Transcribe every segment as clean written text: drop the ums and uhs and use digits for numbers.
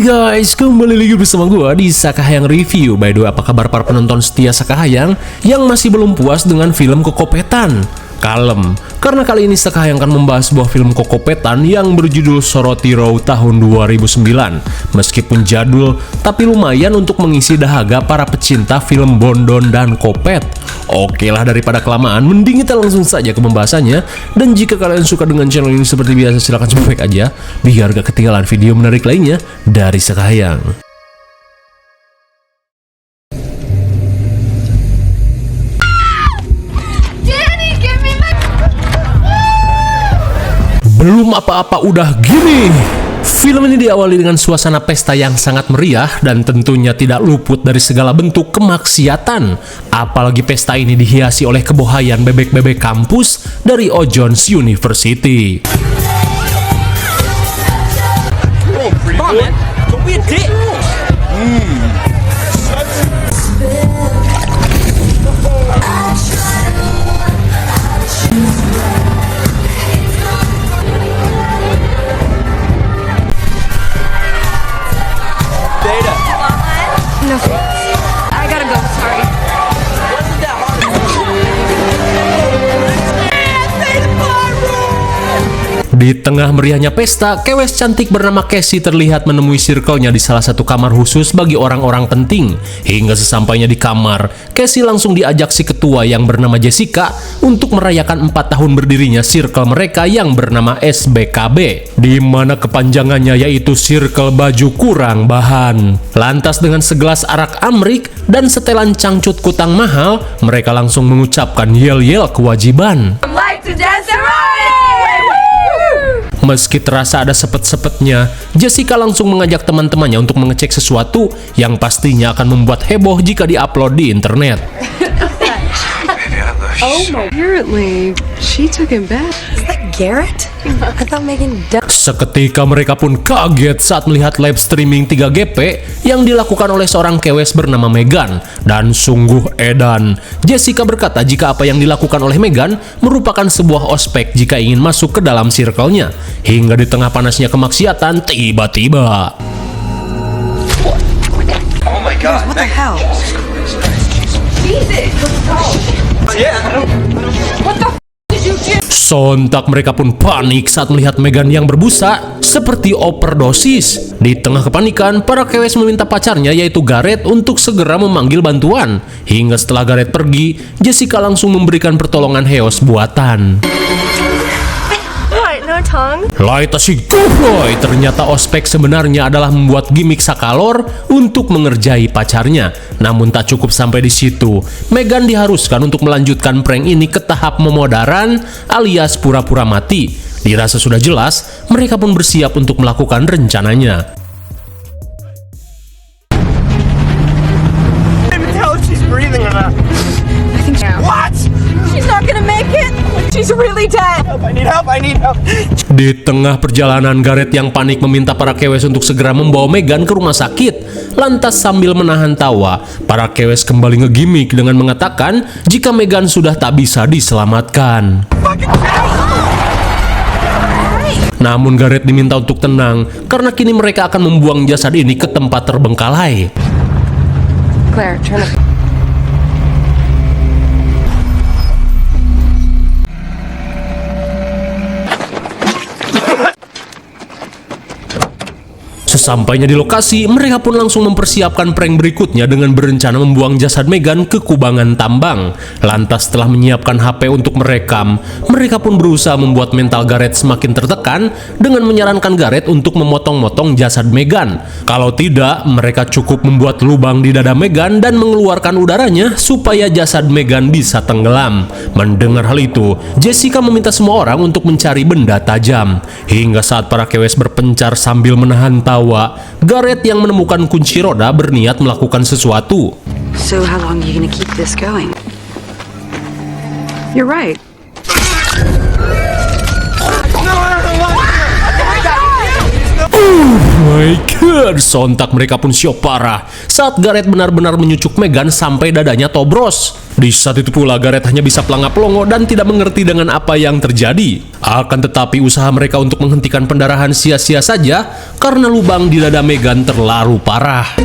Guys, kembali lagi bersama gua di Sakahayang Review. By the way, apa kabar para penonton setia Sakahayang yang masih belum puas dengan film Kokopetan? Kalem, karena kali ini Sakahayang akan membahas sebuah film Kokopetan yang berjudul Sorotiro tahun 2009. Meskipun jadul, tapi lumayan untuk mengisi dahaga para pecinta film Bondon dan Kopet. Oke lah, daripada kelamaan, mending kita langsung saja ke pembahasannya. Dan jika kalian suka dengan channel ini seperti biasa, silahkan subscribe aja, biar gak ketinggalan video menarik lainnya dari Sakahayang. Belum apa-apa udah gini. Film ini diawali dengan suasana pesta yang sangat meriah dan tentunya tidak luput dari segala bentuk kemaksiatan. Apalagi pesta ini dihiasi oleh kebohaian bebek-bebek kampus dari Ojones University. I gotta go, sorry. Di tengah meriahnya pesta, kewes cantik bernama Cassie terlihat menemui circle-nya di salah satu kamar khusus bagi orang-orang penting. Hingga sesampainya di kamar, Cassie langsung diajak si ketua yang bernama Jessica untuk merayakan 4 tahun berdirinya circle mereka yang bernama SBKB, di mana kepanjangannya yaitu Circle Baju Kurang Bahan. Lantas dengan segelas arak amrik dan setelan cangcut kutang mahal, mereka langsung mengucapkan yel-yel kewajiban. Like to dance and ride! Meski terasa ada sepet-sepetnya, Jessica langsung mengajak teman-temannya untuk mengecek sesuatu yang pastinya akan membuat heboh jika diupload di internet. Apparently, she took him back. Is that Garrett? I thought Megan Seketika mereka pun kaget saat melihat live streaming 3GP yang dilakukan oleh seorang kewes bernama Megan. Dan sungguh edan, Jessica berkata jika apa yang dilakukan oleh Megan merupakan sebuah ospek jika ingin masuk ke dalam circle-nya. Hingga di tengah panasnya kemaksiatan, tiba-tiba Oh my god. What the hell? sontak mereka pun panik saat melihat Megan yang berbusa seperti overdosis. Di tengah kepanikan, para kewes meminta pacarnya yaitu Garrett untuk segera memanggil bantuan. Hingga setelah Garrett pergi, Jessica langsung memberikan pertolongan heos buatan. What? No tongue? Laita si Boy, ternyata ospek sebenarnya adalah membuat gimmick sakalor untuk mengerjai pacarnya. Namun tak cukup sampai di situ, Megan diharuskan untuk melanjutkan prank ini ke tahap memodaran alias pura-pura mati. Dirasa sudah jelas, mereka pun bersiap untuk melakukan rencananya. What? She's not gonna make it! She's really dead! I need help. Di tengah perjalanan, Garrett yang panik meminta para kewes untuk segera membawa Megan ke rumah sakit. Lantas sambil menahan tawa, para kewes kembali ngegimik dengan mengatakan jika Megan sudah tak bisa diselamatkan. Namun Garrett diminta untuk tenang karena kini mereka akan membuang jasad ini ke tempat terbengkalai. Claire, turn up. Sesampainya di lokasi, mereka pun langsung mempersiapkan prank berikutnya dengan berencana membuang jasad Megan ke kubangan tambang. Lantas setelah menyiapkan HP untuk merekam, mereka pun berusaha membuat mental Garrett semakin tertekan dengan menyarankan Garrett untuk memotong-motong jasad Megan. Kalau tidak, mereka cukup membuat lubang di dada Megan dan mengeluarkan udaranya supaya jasad Megan bisa tenggelam. Mendengar hal itu, Jessica meminta semua orang untuk mencari benda tajam. Hingga saat para kewes berpencar sambil menahan tawa, Garrett yang menemukan kunci roda berniat melakukan sesuatu. So how long are you gonna keep this going? You're right. my god, sontak mereka pun syok parah saat Gareth benar-benar menyucuk Meghan sampai dadanya tobros. Di saat itu pula Gareth hanya bisa pelangap-pelongo dan tidak mengerti dengan apa yang terjadi. Akan tetapi usaha mereka untuk menghentikan pendarahan sia-sia saja karena lubang di dada Meghan terlalu parah.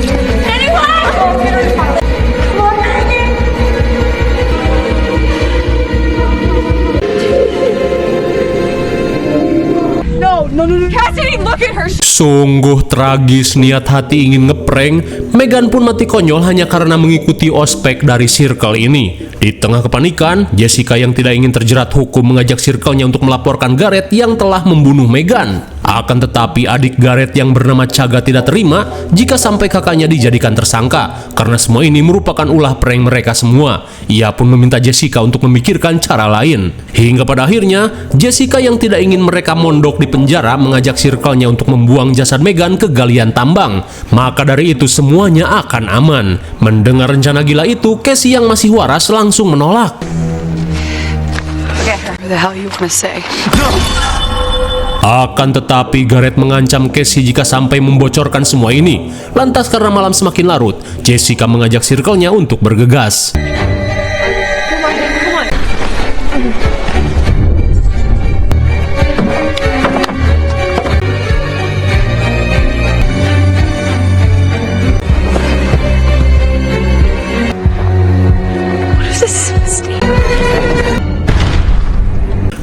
No. Cassidy, look at her. Sungguh tragis niat hati ingin ngeprank. Meghan pun mati konyol hanya karena mengikuti ospek dari circle ini. Di tengah kepanikan, Jessica yang tidak ingin terjerat hukum mengajak circle-nya untuk melaporkan Gareth yang telah membunuh Meghan. Akan tetapi adik Gareth yang bernama Chaga tidak terima jika sampai kakaknya dijadikan tersangka karena semua ini merupakan ulah prank mereka semua. Ia pun meminta Jessica untuk memikirkan cara lain. Hingga pada akhirnya, Jessica yang tidak ingin mereka mondok di penjara mengajak circle-nya untuk membuang jasad Meghan ke galian tambang. Maka dari itu semuanya akan aman. Mendengar rencana gila itu, Cassie yang masih waras langsung menolak. Whatever the hell you wanna say. Akan tetapi Gareth mengancam Cassie jika sampai membocorkan semua ini. Lantas karena malam semakin larut, Jessica mengajak circle-nya untuk bergegas. What is this?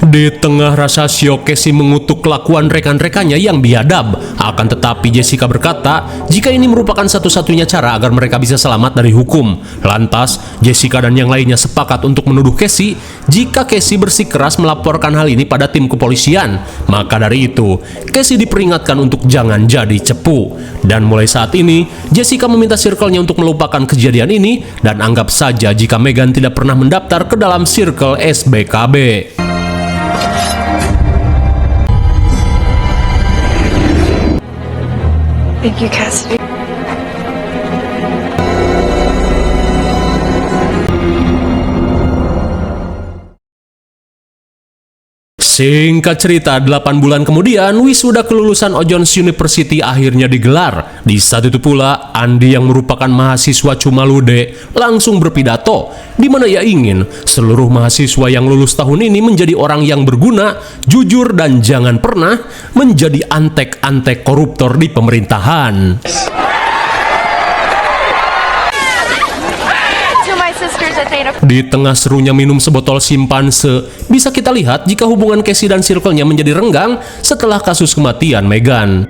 Di tengah rasa syok, Cassie mengutuk kelakuan rekan-rekannya yang biadab. Akan tetapi Jessica berkata, jika ini merupakan satu-satunya cara agar mereka bisa selamat dari hukum. Lantas, Jessica dan yang lainnya sepakat untuk menuduh Cassie jika Cassie bersikeras melaporkan hal ini pada tim kepolisian. Maka dari itu, Cassie diperingatkan untuk jangan jadi cepu. Dan mulai saat ini, Jessica meminta circle-nya untuk melupakan kejadian ini dan anggap saja jika Meghan tidak pernah mendaftar ke dalam circle SBKB. Thank you, Cassidy. Singkat cerita, 8 bulan kemudian, wisuda kelulusan Ojons University akhirnya digelar. Di saat itu pula, Andi yang merupakan mahasiswa Cumalude langsung berpidato, di mana ia ingin seluruh mahasiswa yang lulus tahun ini menjadi orang yang berguna, jujur, dan jangan pernah menjadi antek-antek koruptor di pemerintahan. Di tengah serunya minum sebotol simpanse, bisa kita lihat jika hubungan Cassie dan circle-nya menjadi renggang setelah kasus kematian Meghan.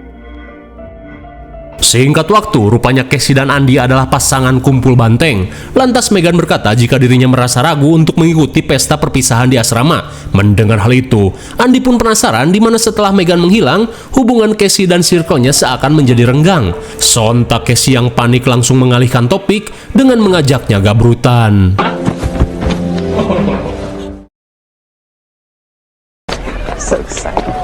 Singkat waktu, rupanya Cassie dan Andi adalah pasangan kumpul banteng. Lantas Meghan berkata jika dirinya merasa ragu untuk mengikuti pesta perpisahan di asrama. Mendengar hal itu, Andi pun penasaran di mana setelah Meghan menghilang, hubungan Cassie dan circle-nya seakan menjadi renggang. Sontak Cassie yang panik langsung mengalihkan topik dengan mengajaknya gabrutan. So excited.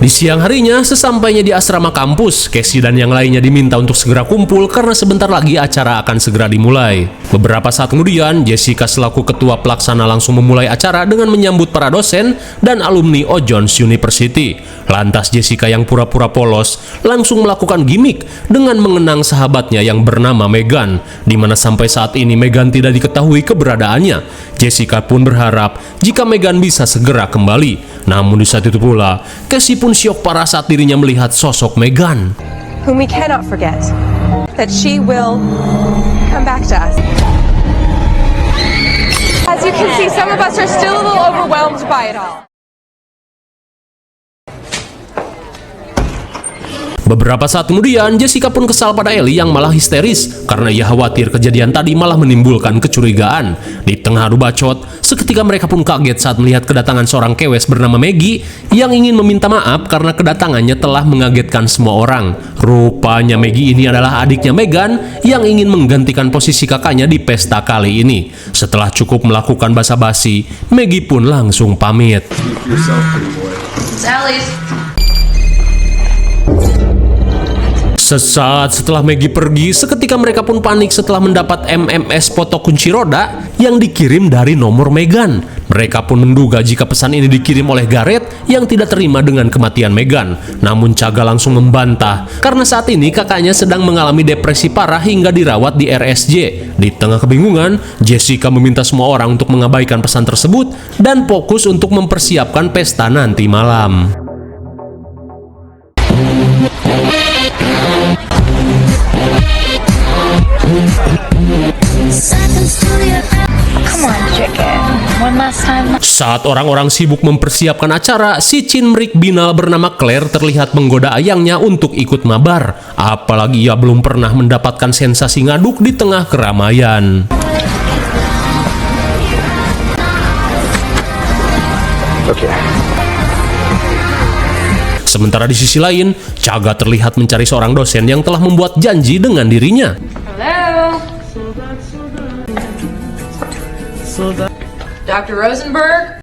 Di siang harinya, sesampainya di asrama kampus, Cassie dan yang lainnya diminta untuk segera kumpul karena sebentar lagi acara akan segera dimulai. Beberapa saat kemudian, Jessica selaku ketua pelaksana langsung memulai acara dengan menyambut para dosen dan alumni Ojons University. Lantas Jessica yang pura-pura polos langsung melakukan gimmick dengan mengenang sahabatnya yang bernama Meghan, di mana sampai saat ini Meghan tidak diketahui keberadaannya. Jessica pun berharap jika Meghan bisa segera kembali. Namun di saat itu pula, Cassie pun syok parah saat dirinya melihat sosok Meghan. Whom we cannot forget. That she will come back to us. As you can see, some of us are still a little overwhelmed by it all. Beberapa saat kemudian, Jessica pun kesal pada Ellie yang malah histeris karena ia khawatir kejadian tadi malah menimbulkan kecurigaan. Di tengah adu bacot, seketika mereka pun kaget saat melihat kedatangan seorang kewes bernama Maggie yang ingin meminta maaf karena kedatangannya telah mengagetkan semua orang. Rupanya Maggie ini adalah adiknya Meghan yang ingin menggantikan posisi kakaknya di pesta kali ini. Setelah cukup melakukan basa-basi, Maggie pun langsung pamit. Sesaat setelah Maggie pergi, seketika mereka pun panik setelah mendapat MMS foto kunci roda yang dikirim dari nomor Meghan. Mereka pun menduga jika pesan ini dikirim oleh Gareth yang tidak terima dengan kematian Meghan. Namun Chaga langsung membantah karena saat ini kakaknya sedang mengalami depresi parah hingga dirawat di RSJ. Di tengah kebingungan, Jessica meminta semua orang untuk mengabaikan pesan tersebut dan fokus untuk mempersiapkan pesta nanti malam. Come on, chicken. One last time. Saat orang-orang sibuk mempersiapkan acara, si Cinmerik Binal bernama Claire terlihat menggoda ayangnya untuk ikut mabar. Apalagi ia belum pernah mendapatkan sensasi ngaduk di tengah keramaian. Okay. Sementara di sisi lain, Chaga terlihat mencari seorang dosen yang telah membuat janji dengan dirinya. Dr. Rosenberg?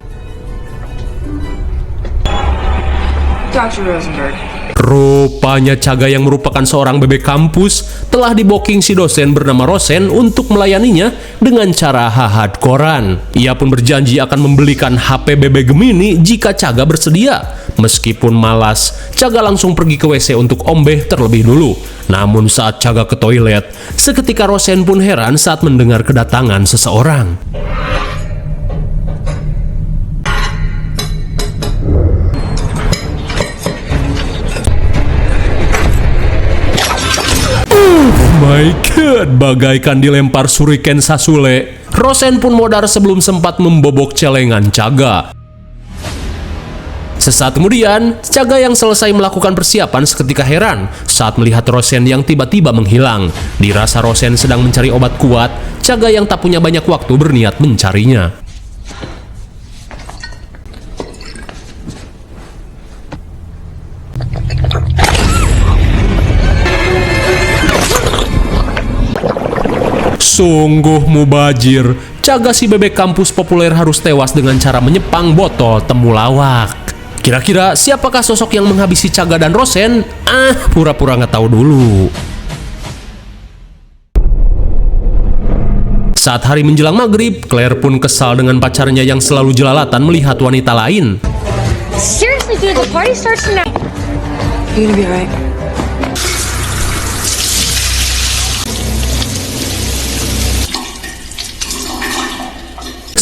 Dr. Rosenberg. Rupanya Chaga yang merupakan seorang bebek kampus telah diboking si dosen bernama Rosen untuk melayaninya dengan cara hardcorean. Ia pun berjanji akan membelikan HP BB Gemini jika Chaga bersedia. Meskipun malas, Chaga langsung pergi ke WC untuk ombeh terlebih dulu. Namun saat Chaga ke toilet, seketika Rosen pun heran saat mendengar kedatangan seseorang. My God, bagaikan dilempar shuriken Sasule. Rosen pun modar sebelum sempat membobok celengan Chaga. Sesaat kemudian, Chaga yang selesai melakukan persiapan seketika heran saat melihat Rosen yang tiba-tiba menghilang. Dirasa Rosen sedang mencari obat kuat, Chaga yang tak punya banyak waktu berniat mencarinya. Sungguh mubazir, Chaga si bebek kampus populer harus tewas dengan cara menyepang botol temulawak. Kira-kira siapakah sosok yang menghabisi Chaga dan Rosen? Pura-pura nggak tahu dulu. Saat hari menjelang maghrib, Claire pun kesal dengan pacarnya yang selalu jelalatan melihat wanita lain. Seriously, dude, the party starts tonight. You're gonna be right.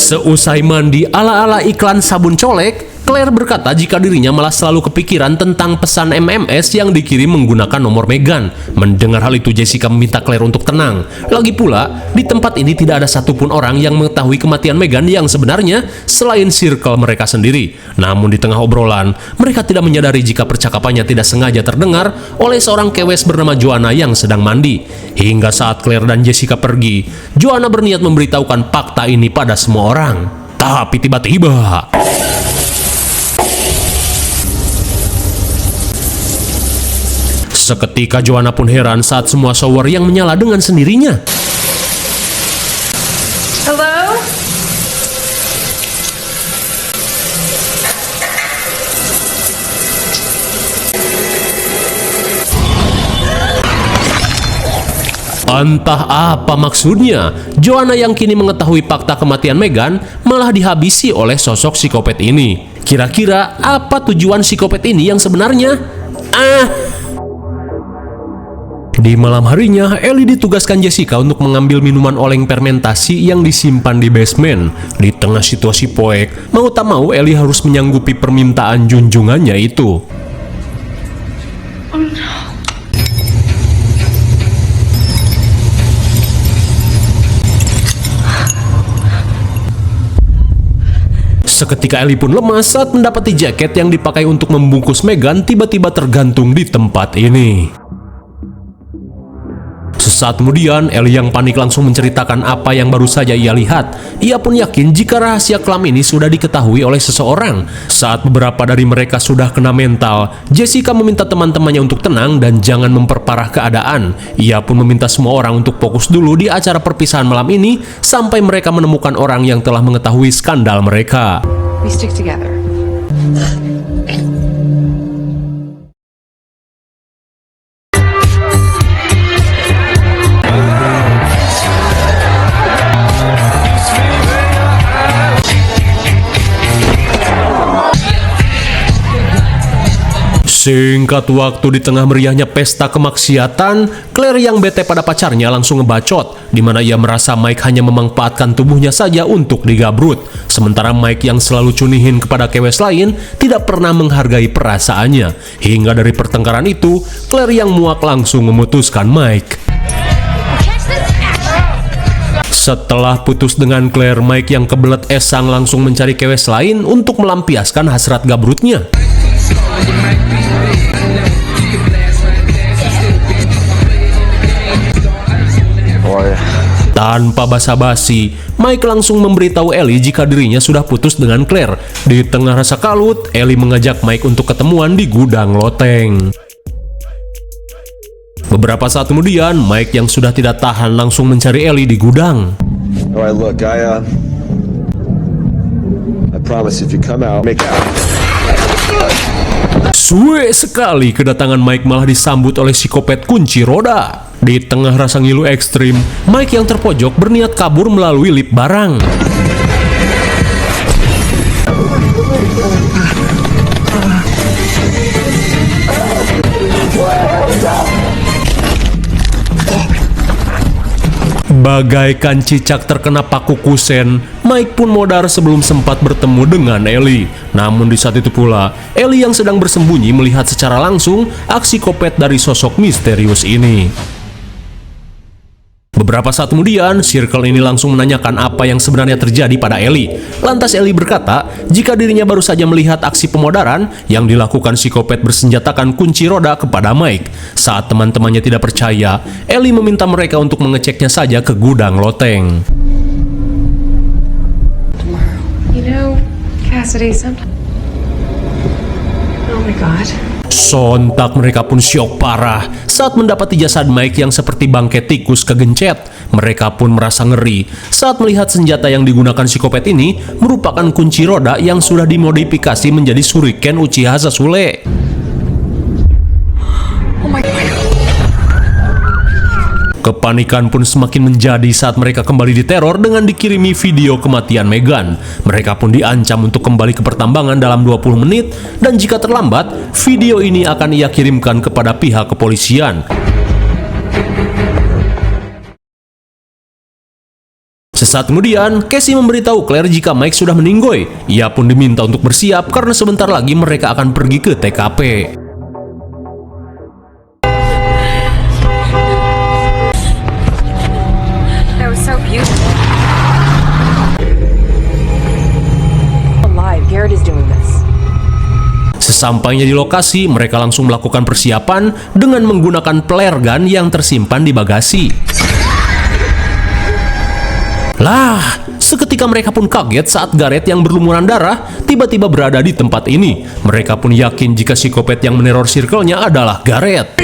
Seusai mandi ala-ala iklan sabun colek, Claire berkata jika dirinya malah selalu kepikiran tentang pesan MMS yang dikirim menggunakan nomor Meghan. Mendengar hal itu, Jessica meminta Claire untuk tenang. Lagi pula, di tempat ini tidak ada satupun orang yang mengetahui kematian Meghan yang sebenarnya selain circle mereka sendiri. Namun di tengah obrolan, mereka tidak menyadari jika percakapannya tidak sengaja terdengar oleh seorang kewes bernama Joanna yang sedang mandi. Hingga saat Claire dan Jessica pergi, Joanna berniat memberitahukan fakta ini pada semua orang. Tapi tiba-tiba... Seketika Joanna pun heran saat semua shower yang menyala dengan sendirinya. Hello? Entah apa maksudnya, Joanna yang kini mengetahui fakta kematian Meghan malah dihabisi oleh sosok psikopat ini. Kira-kira apa tujuan psikopat ini yang sebenarnya? Di malam harinya, Ellie ditugaskan Jessica untuk mengambil minuman oleng fermentasi yang disimpan di basement. Di tengah situasi poek, mau tak mau Ellie harus menyanggupi permintaan junjungannya itu. Seketika Ellie pun lemas saat mendapati jaket yang dipakai untuk membungkus Meghan tiba-tiba tergantung di tempat ini. Sesaat kemudian, Ellie yang panik langsung menceritakan apa yang baru saja ia lihat. Ia pun yakin jika rahasia kelam ini sudah diketahui oleh seseorang. Saat beberapa dari mereka sudah kena mental, Jessica meminta teman-temannya untuk tenang dan jangan memperparah keadaan. Ia pun meminta semua orang untuk fokus dulu di acara perpisahan malam ini sampai mereka menemukan orang yang telah mengetahui skandal mereka. We stick together. Singkat waktu di tengah meriahnya pesta kemaksiatan, Claire yang bete pada pacarnya langsung ngebacot, di mana ia merasa Mike hanya memanfaatkan tubuhnya saja untuk digabrut. Sementara Mike yang selalu cunihin kepada kewes lain tidak pernah menghargai perasaannya. Hingga dari pertengkaran itu, Claire yang muak langsung memutuskan Mike. Setelah putus dengan Claire, Mike yang kebelet esang langsung mencari kewes lain untuk melampiaskan hasrat gabrutnya. Tanpa basa-basi, Mike langsung memberitahu Ellie jika dirinya sudah putus dengan Claire. Di tengah rasa kalut, Ellie mengajak Mike untuk ketemuan di gudang loteng. Beberapa saat kemudian, Mike yang sudah tidak tahan langsung mencari Ellie di gudang. Alright, look, I promise if you come out, make out. Suwe sekali kedatangan Mike malah disambut oleh psikopat kunci roda. Di tengah rasa ngilu ekstrim, Mike yang terpojok berniat kabur melalui lift barang. Bagaikan cicak terkena paku kusen, Mike pun modar sebelum sempat bertemu dengan Ellie. Namun di saat itu pula, Ellie yang sedang bersembunyi melihat secara langsung aksi kopet dari sosok misterius ini. Beberapa saat kemudian, Circle ini langsung menanyakan apa yang sebenarnya terjadi pada Ellie. Lantas Ellie berkata, jika dirinya baru saja melihat aksi pemodaran yang dilakukan psikopat bersenjatakan kunci roda kepada Mike. Saat teman-temannya tidak percaya, Ellie meminta mereka untuk mengeceknya saja ke gudang loteng. You know, Cassidy, sometimes... Oh my God. Sontak mereka pun syok parah saat mendapati jasad Mike yang seperti bangkai tikus kegencet. Mereka pun merasa ngeri saat melihat senjata yang digunakan psikopat ini merupakan kunci roda yang sudah dimodifikasi menjadi shuriken Uchiha Sasule. Oh my God. Kepanikan pun semakin menjadi saat mereka kembali diteror dengan dikirimi video kematian Megan. Mereka pun diancam untuk kembali ke pertambangan dalam 20 menit dan jika terlambat, video ini akan ia kirimkan kepada pihak kepolisian. Sesaat kemudian, Casey memberitahu Claire jika Mike sudah meninggoy. Ia pun diminta untuk bersiap karena sebentar lagi mereka akan pergi ke TKP. Garrett is doing this. Sesampainya di lokasi, mereka langsung melakukan persiapan dengan menggunakan flare gun yang tersimpan di bagasi. Lah, seketika mereka pun kaget saat Garrett yang berlumuran darah tiba-tiba berada di tempat ini. Mereka pun yakin jika psikopat yang meneror circle-nya adalah Garrett.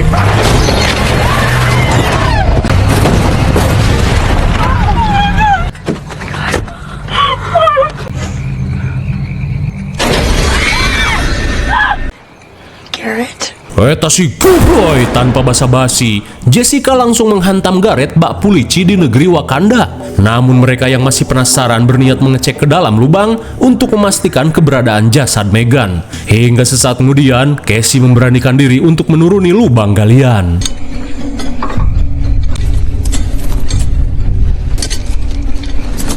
Eta si Kubroy, tanpa basa-basi, Jessica langsung menghantam Garrett bak pulici di negeri Wakanda. Namun mereka yang masih penasaran berniat mengecek ke dalam lubang untuk memastikan keberadaan jasad Megan. Hingga sesaat kemudian, Casey memberanikan diri untuk menuruni lubang galian.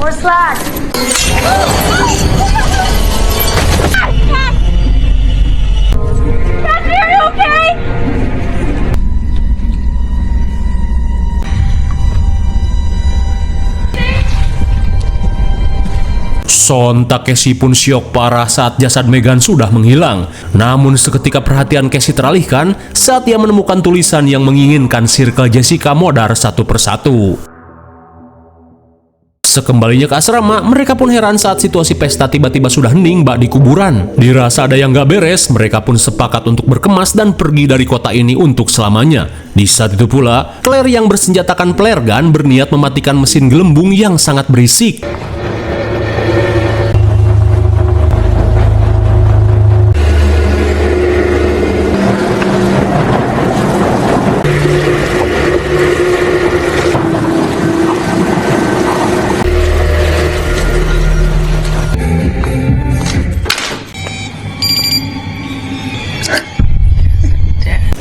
More slack. Sontak Casey pun syok parah saat jasad Megan sudah menghilang. Namun seketika perhatian Casey teralihkan saat ia menemukan tulisan yang menginginkan Circle Jessica modar satu persatu. Sekembalinya ke asrama, mereka pun heran saat situasi pesta tiba-tiba sudah hening bak di kuburan. Dirasa ada yang gak beres, mereka pun sepakat untuk berkemas dan pergi dari kota ini untuk selamanya. Di saat itu pula, Claire yang bersenjatakan flare gun berniat mematikan mesin gelembung yang sangat berisik.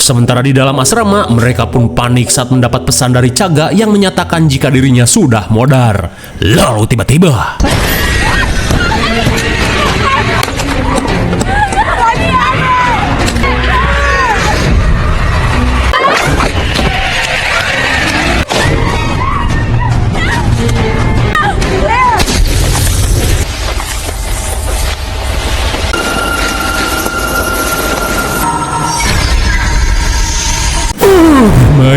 Sementara di dalam asrama, mereka pun panik saat mendapat pesan dari Chaga yang menyatakan jika dirinya sudah modar. Lalu tiba-tiba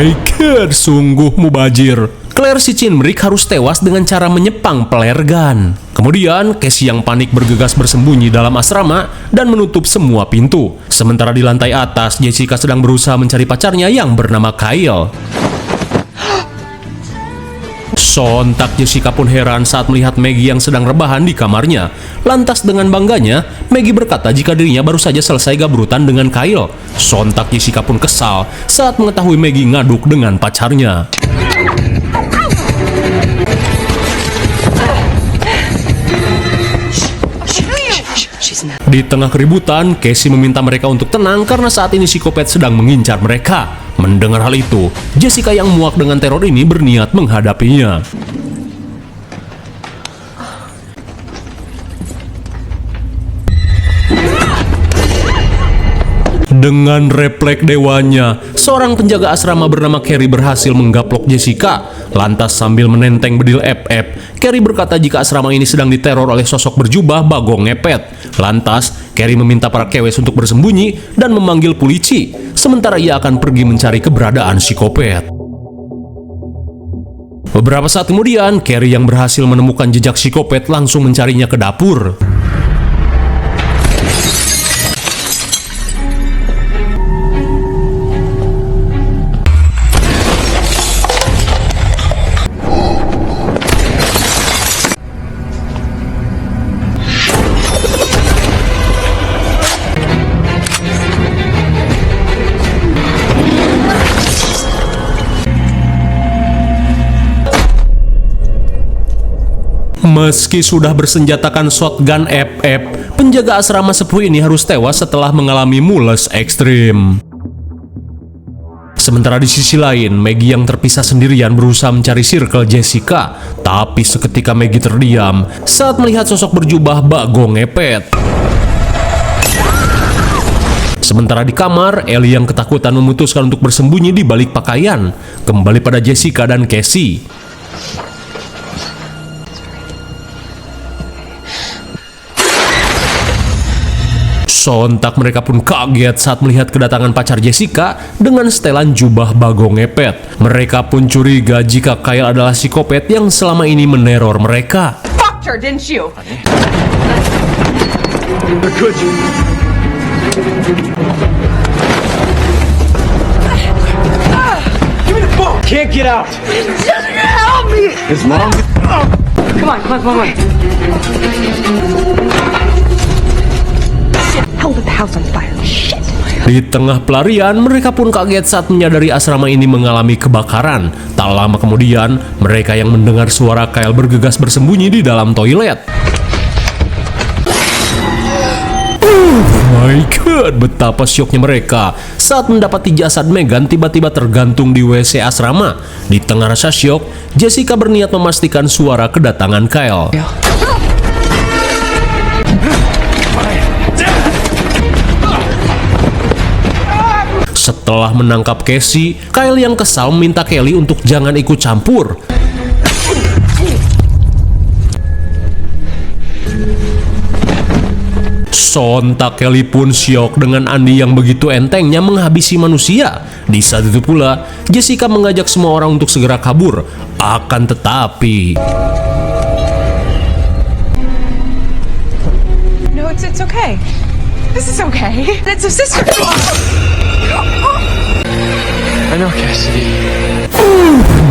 my god, sungguh mubazir. Claire si Chinbrik harus tewas dengan cara menyepang flare gun. Kemudian, Casey yang panik bergegas bersembunyi dalam asrama dan menutup semua pintu. Sementara di lantai atas, Jessica sedang berusaha mencari pacarnya yang bernama Kyle. Sontak Jessica pun heran saat melihat Maggie yang sedang rebahan di kamarnya. Lantas dengan bangganya, Maggie berkata jika dirinya baru saja selesai gabrutan dengan Kyle. Sontak Jessica pun kesal saat mengetahui Maggie ngaduk dengan pacarnya. Di tengah keributan, Casey meminta mereka untuk tenang karena saat ini psikopat sedang mengincar mereka. Mendengar hal itu, Jessica yang muak dengan teror ini berniat menghadapinya. Dengan refleks dewanya, seorang penjaga asrama bernama Carrie berhasil menggaplok Jessica. Lantas sambil menenteng bedil FF, Carrie berkata jika asrama ini sedang diteror oleh sosok berjubah bagong ngepet. Lantas, Carrie meminta para kewes untuk bersembunyi dan memanggil polisi, sementara ia akan pergi mencari keberadaan psikopat. Beberapa saat kemudian, Carrie yang berhasil menemukan jejak psikopat langsung mencarinya ke dapur. Meski sudah bersenjatakan shotgun FF, penjaga asrama sepuh ini harus tewas setelah mengalami mules ekstrim. Sementara di sisi lain, Maggie yang terpisah sendirian berusaha mencari circle Jessica. Tapi seketika Maggie terdiam saat melihat sosok berjubah bagong ngepet. Sementara di kamar, Ellie yang ketakutan memutuskan untuk bersembunyi di balik pakaian. Kembali pada Jessica dan Casey. Sontak mereka pun kaget saat melihat kedatangan pacar Jessica dengan setelan jubah bagong ngepet. Mereka pun curiga jika Kyle adalah psikopat yang selama ini meneror mereka. Fucked her, didn't you? Give me the phone. Can't get out. Just help me! As long as... Come on. Hell with the house on fire. Shit! Di tengah pelarian, mereka pun kaget saat menyadari asrama ini mengalami kebakaran. Tak lama kemudian, mereka yang mendengar suara Kyle bergegas bersembunyi di dalam toilet. My god, betapa syoknya mereka saat mendapati jasad Megan tiba-tiba tergantung di WC asrama. Di tengah rasa syok, Jessica berniat memastikan suara kedatangan Kyle. Setelah menangkap Casey, Kyle yang kesal meminta Kelly untuk jangan ikut campur. Sontak Kelly pun syok dengan Andy yang begitu entengnya menghabisi manusia. Di saat itu pula, Jessica mengajak semua orang untuk segera kabur. Akan tetapi... No, it's okay. This is okay. It's a sister. I know, Cassidy.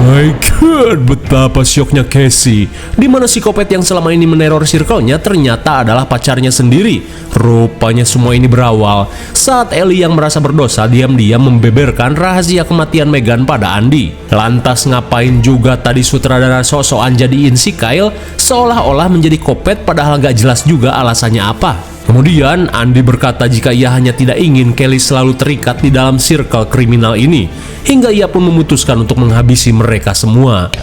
My god, betapa syoknya Casey, di mana psikopat yang selama ini meneror circle-nya ternyata adalah pacarnya sendiri. Rupanya semua ini berawal saat Ellie yang merasa berdosa diam-diam membeberkan rahasia kematian Megan pada Andy. Lantas ngapain juga tadi sutradara sok-sokan jadiin si Kyle seolah-olah menjadi kopet padahal gak jelas juga alasannya apa. Kemudian Andy berkata jika ia hanya tidak ingin Kelly selalu terikat di dalam circle kriminal ini, hingga ia pun memutuskan untuk menghabisi mereka semua.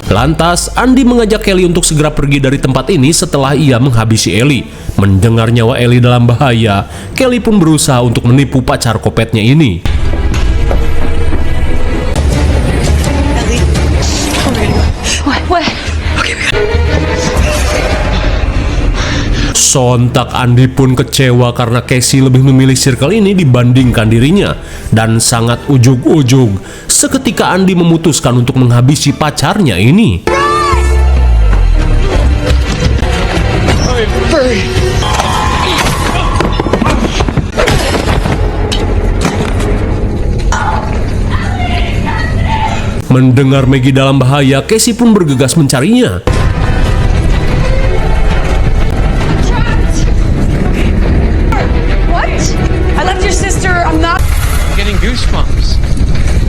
Lantas, Andy mengajak Kelly untuk segera pergi dari tempat ini setelah ia menghabisi Ellie. Mendengar nyawa Ellie dalam bahaya, Kelly pun berusaha untuk menipu pacar kopetnya ini. What? Sontak Andy pun kecewa karena Casey lebih memilih circle ini dibandingkan dirinya, dan sangat ujug-ujug seketika Andy memutuskan untuk menghabisi pacarnya ini. Mendengar Maggie dalam bahaya, Casey pun bergegas mencarinya. What? I left your sister. I'm not. Getting goosebumps.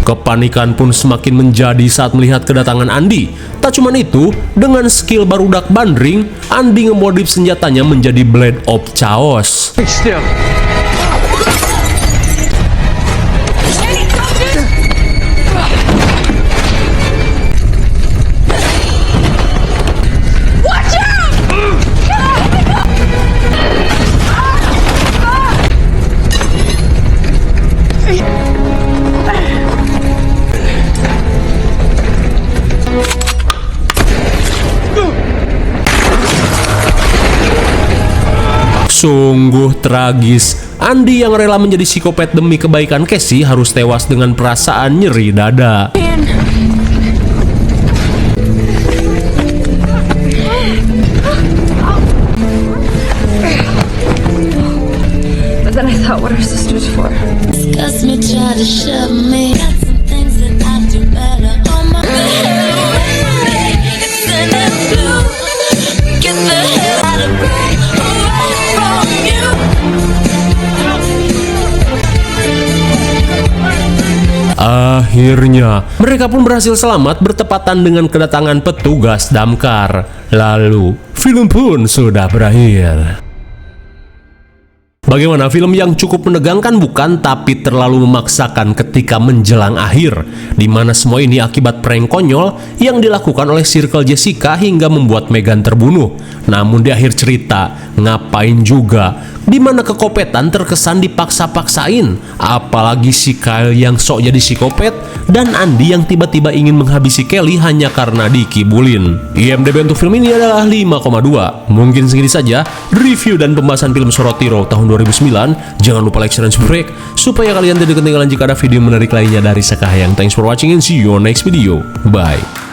Kepanikan pun semakin menjadi saat melihat kedatangan Andy. Tak cuman itu, dengan skill barudak bandring, Andy ngemodif senjatanya menjadi Blade of Chaos. Stay still. Sungguh tragis, Andy yang rela menjadi psikopat demi kebaikan Casey harus tewas dengan perasaan nyeri dada. But then I thought, what are sisters for? Discuss me, try to shove me. Got some things that I do better on my way. Send it blue. Get the hell out of away from you. Akhirnya, mereka pun berhasil selamat bertepatan dengan kedatangan petugas damkar. Lalu, film pun sudah berakhir. Bagaimana, film yang cukup menegangkan bukan, tapi terlalu memaksakan ketika menjelang akhir, di mana semua ini akibat prank konyol yang dilakukan oleh Circle Jessica hingga membuat Megan terbunuh. Namun di akhir cerita, ngapain juga, di mana kekopetan terkesan dipaksa-paksain, apalagi si Kyle yang sok jadi psikopat dan Andy yang tiba-tiba ingin menghabisi Kelly hanya karena dikibulin. IMDb untuk film ini adalah 5,2. Mungkin segini saja review dan pembahasan film Sorotiro tahun 2009. Jangan lupa like, share, dan subscribe supaya kalian tidak ketinggalan jika ada video menarik lainnya dari Sekahayang. Thanks for watching and see you on next video. Bye.